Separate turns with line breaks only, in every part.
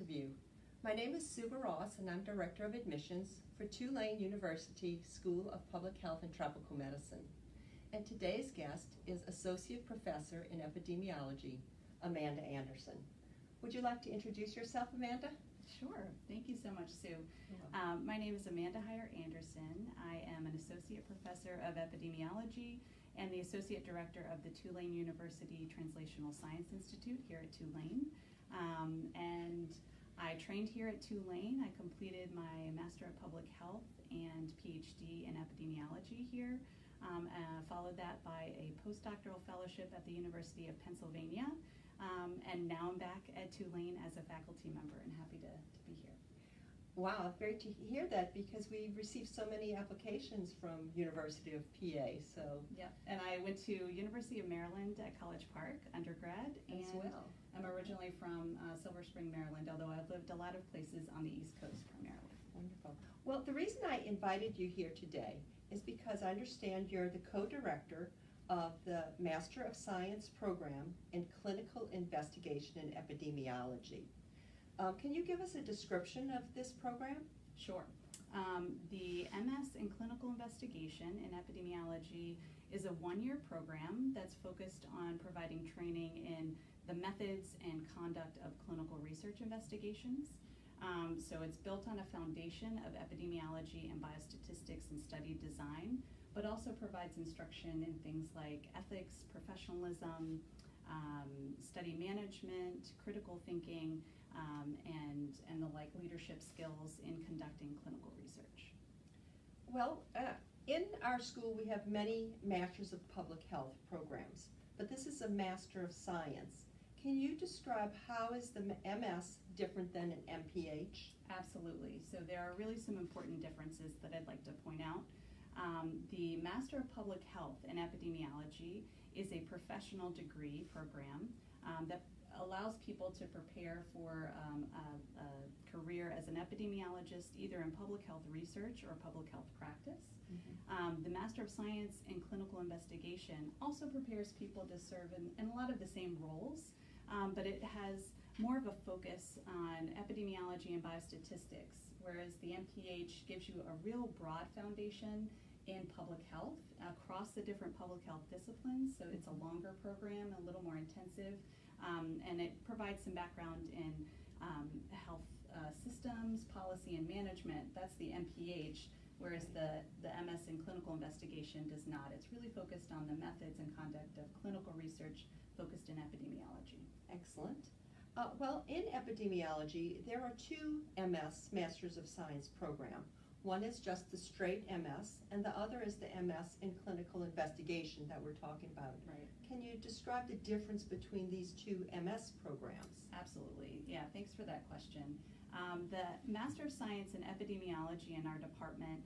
Review. My name is Sue Barrosse and I'm Director of Admissions for Tulane University School of Public Health and Tropical Medicine. And today's guest is Associate Professor in Epidemiology, Amanda Anderson. Would you like to introduce yourself, Amanda?
Sure. Thank you so much, Sue. My name is Amanda Anderson. I am an Associate Professor of Epidemiology and the Associate Director of the Tulane University Translational Science Institute here at Tulane. And I trained here at Tulane. I completed my Master of Public Health and PhD in Epidemiology here. Followed that by a postdoctoral fellowship at the University of Pennsylvania. And now I'm back at Tulane as a faculty member and happy to be here.
Wow, great to hear that because we received so many applications from University of PA. So
yeah, and I went to University of Maryland at College Park undergrad, and
well.
I'm originally from Silver Spring, Maryland, although I've lived a lot of places on the East Coast primarily.
Wonderful. Well, the reason I invited you here today is because I understand you're the co-director of the Master of Science program in Clinical Investigation and Epidemiology. Can you give us a description of this program?
Sure. The MS in Clinical Investigation in Epidemiology is a one-year program that's focused on providing training in the methods and conduct of clinical research investigations. So it's built on a foundation of epidemiology and biostatistics and study design, but also provides instruction in things like ethics, professionalism, study management, critical thinking, and the like leadership skills in conducting clinical research.
Well, in our school we have many Masters of Public Health programs, but this is a Master of Science. Can you describe how is the MS different than an MPH?
Absolutely. So there are really some important differences that I'd like to point out. The Master of Public Health in Epidemiology is a professional degree program that allows people to prepare for a career as an epidemiologist, either in public health research or public health practice. The Master of Science in Clinical Investigation also prepares people to serve in a lot of the same roles, but it has more of a focus on epidemiology and biostatistics, whereas the MPH gives you a real broad foundation in public health across the different public health disciplines. So it's a longer program, a little more intensive, and it provides some background in health systems, policy, and management. That's the MPH, whereas the MS in Clinical Investigation does not. It's really focused on the methods and conduct of clinical research focused in epidemiology.
Excellent. Well, in epidemiology, there are two MS, Masters of Science program. One is just the straight MS, and the other is the MS in Clinical Investigation that we're talking about.
Right.
Can you describe the difference between these two MS programs?
Absolutely. Yeah, thanks for that question. The Master of Science in Epidemiology in our department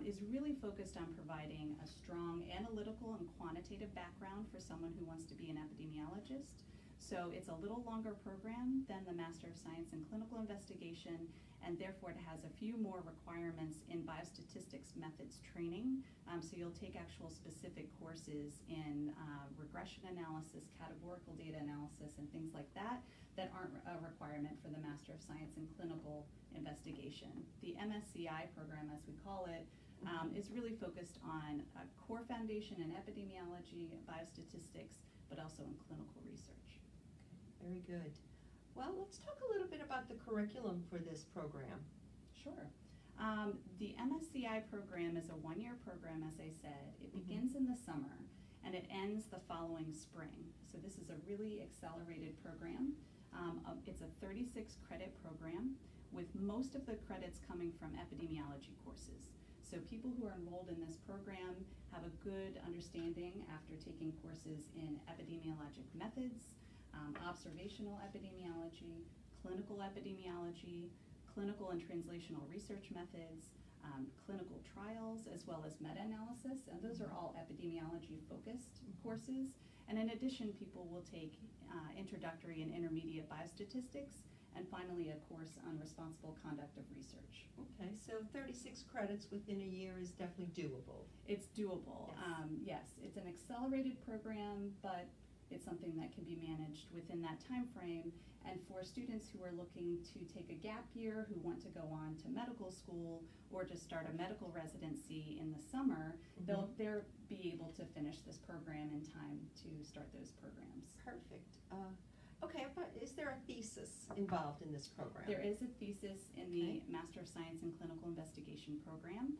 is really focused on providing a strong analytical and quantitative background for someone who wants to be an epidemiologist. So it's a little longer program than the Master of Science in Clinical Investigation, and therefore it has a few more requirements in biostatistics methods training. So you'll take actual specific courses in regression analysis, categorical data analysis, and things like that that aren't a requirement for the Master of Science in Clinical Investigation. The MSCI program, as we call it, is really focused on a core foundation in epidemiology, biostatistics, but also in clinical research.
Very good. Well, let's talk a little bit about the curriculum for this program.
Sure. The MSCI program is a one-year program, as I said. It begins in the summer and it ends the following spring. So this is a really accelerated program. It's a 36 credit program with most of the credits coming from epidemiology courses. So people who are enrolled in this program have a good understanding after taking courses in epidemiologic methods, observational epidemiology, clinical epidemiology, clinical and translational research methods, clinical trials, as well as meta-analysis, and those are all epidemiology-focused courses. And in addition, people will take introductory and intermediate biostatistics, and finally a course on responsible conduct of research.
Okay, so 36 credits within a year is definitely doable.
It's doable.
Yes.
Yes, it's an accelerated program, but it's something that can be managed within that time frame. And for students who are looking to take a gap year, who want to go on to medical school or to start a medical residency in the summer, they'll be able to finish this program in time to start those programs.
Perfect. Okay, but is there a thesis involved in this program?
There is a thesis in the Master of Science in Clinical Investigation program,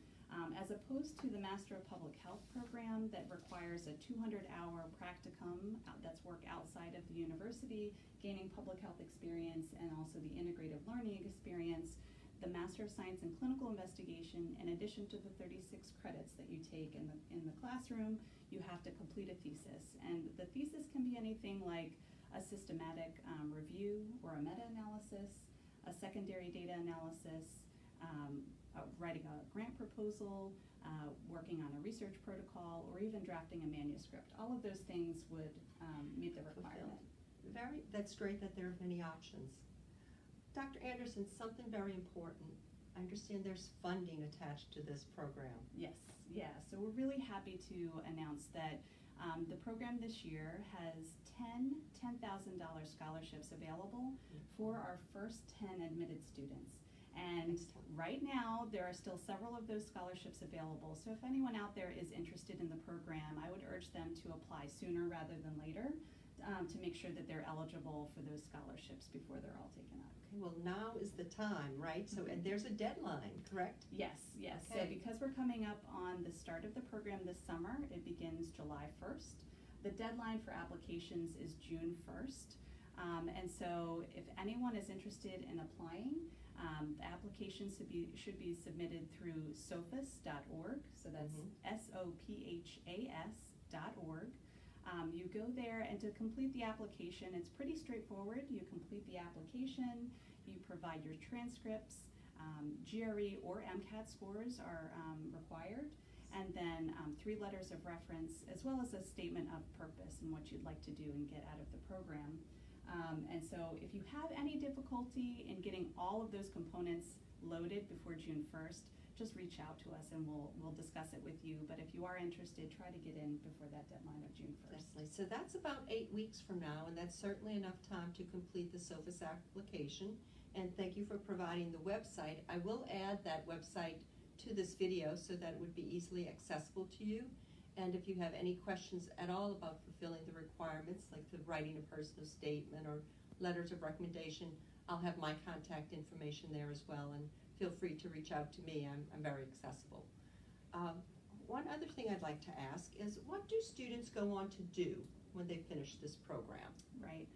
as opposed to the Master of Public Health program that requires a 200-hour practicum that's work outside of the university, gaining public health experience and also the integrative learning experience. The Master of Science in Clinical Investigation, in addition to the 36 credits that you take in the classroom, you have to complete a thesis. And the thesis can be anything like a systematic review or a meta-analysis, a secondary data analysis, writing a grant proposal, working on a research protocol, or even drafting a manuscript. All of those things would meet the requirement.
That's great that there are many options. Dr. Anderson, something very important. I understand there's funding attached to this program.
Yes, yeah. So we're really happy to announce that the program this year has 10 $10,000 scholarships available for our first 10 admitted students. And right now, there are still several of those scholarships available. So if anyone out there is interested in the program, I would urge them to apply sooner rather than later to make sure that they're eligible for those scholarships before they're all taken up.
Okay, well, now is the time, right? So, and there's a deadline, correct?
Yes, yes.
Okay.
So because we're coming up on the start of the program this summer, it begins July 1st. The deadline for applications is June 1st. And so if anyone is interested in applying, the applications should be submitted through sophas.org. So that's SOPHAS.org. You go there, and to complete the application, it's pretty straightforward. You complete the application, you provide your transcripts, GRE or MCAT scores are required, and then 3 letters of reference, as well as a statement of purpose and what you'd like to do and get out of the program. And so if you have any difficulty in getting all of those components loaded before June 1st, just reach out to us and we'll discuss it with you. But if you are interested, try to get in before that deadline of June 1st.
Definitely. So that's about 8 weeks from now, and that's certainly enough time to complete the SOPHAS application. And thank you for providing the website. I will add that website to this video so that it would be easily accessible to you. And if you have any questions at all about fulfilling the requirements, like the writing a personal statement or letters of recommendation, I'll have my contact information there as well, and feel free to reach out to me. I'm very accessible. One other thing I'd like to ask is, what do students go on to do when they finish this program?
Right.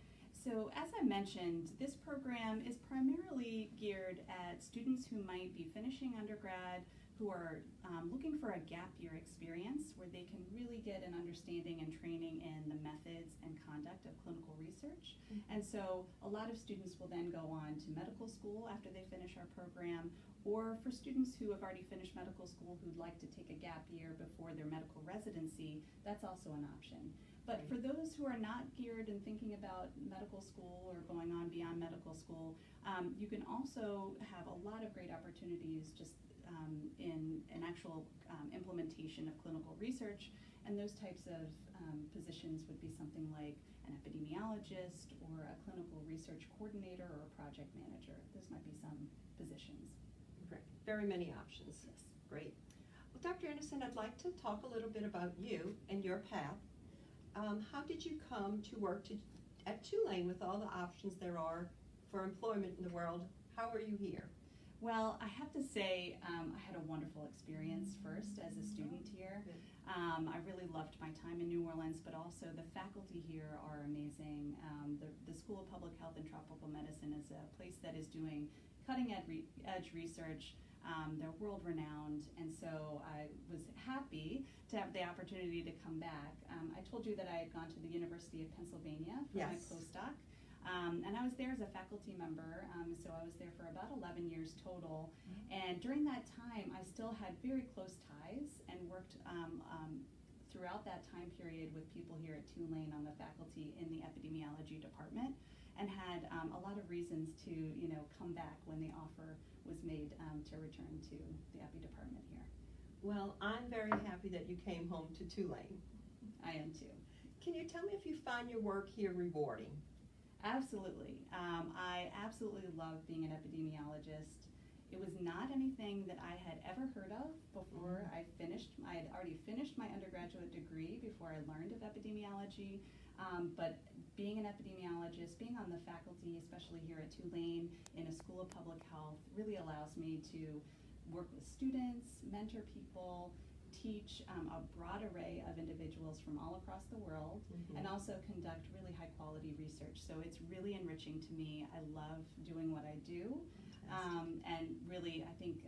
So as I mentioned, this program is primarily geared at students who might be finishing undergrad, who are looking for a gap year experience where they can really get an understanding and training in the methods and conduct of clinical research. And so a lot of students will then go on to medical school after they finish our program, or for students who have already finished medical school who'd like to take a gap year before their medical residency, that's also an option. But for those who are not geared and thinking about medical school or going on beyond medical school, you can also have a lot of great opportunities just in an actual implementation of clinical research, and those types of positions would be something like an epidemiologist or a clinical research coordinator or a project manager. Those might be some positions.
Great. Very many options.
Yes.
Great. Well, Dr. Anderson, I'd like to talk a little bit about you and your path. How did you come to work at Tulane with all the options there are for employment in the world? How are you here?
Well, I have to say I had a wonderful experience first as a student here. I really loved my time in New Orleans, but also the faculty here are amazing. The School of Public Health and Tropical Medicine is a place that is doing cutting-edge research. They're world-renowned, and so I was happy to have the opportunity to come back. I told you that I had gone to the University of Pennsylvania for my postdoc. And I was there as a faculty member, so I was there for about 11 years total. And during that time, I still had very close ties and worked throughout that time period with people here at Tulane on the faculty in the epidemiology department, and had a lot of reasons to come back when the offer was made to return to the epi department here.
Well, I'm very happy that you came home to Tulane.
I am too.
Can you tell me if you find your work here rewarding?
Absolutely. I absolutely love being an epidemiologist. It was not anything that I had ever heard of before I had already finished my undergraduate degree before I learned of epidemiology. But being an epidemiologist, being on the faculty, especially here at Tulane in a school of public health, really allows me to work with students, mentor people, teach a broad array of individuals from all across the world, and also conduct really high quality research. So it's really enriching to me. I love doing what I do. And really, I think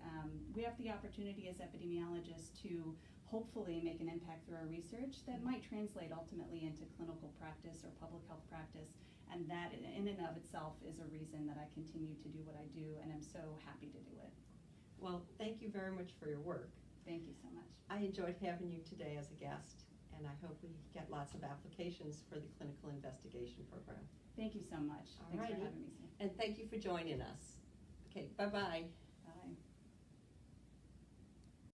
we have the opportunity as epidemiologists to hopefully make an impact through our research that might translate ultimately into clinical practice or public health practice. And that in and of itself is a reason that I continue to do what I do, and I'm so happy to do it.
Well, thank you very much for your work.
Thank you so much.
I enjoyed having you today as a guest, and I hope we get lots of applications for the clinical investigation program.
Thank you so much.
All
Thanks
righty.
for having me, Sue.
And thank you for joining us. Okay, bye-bye.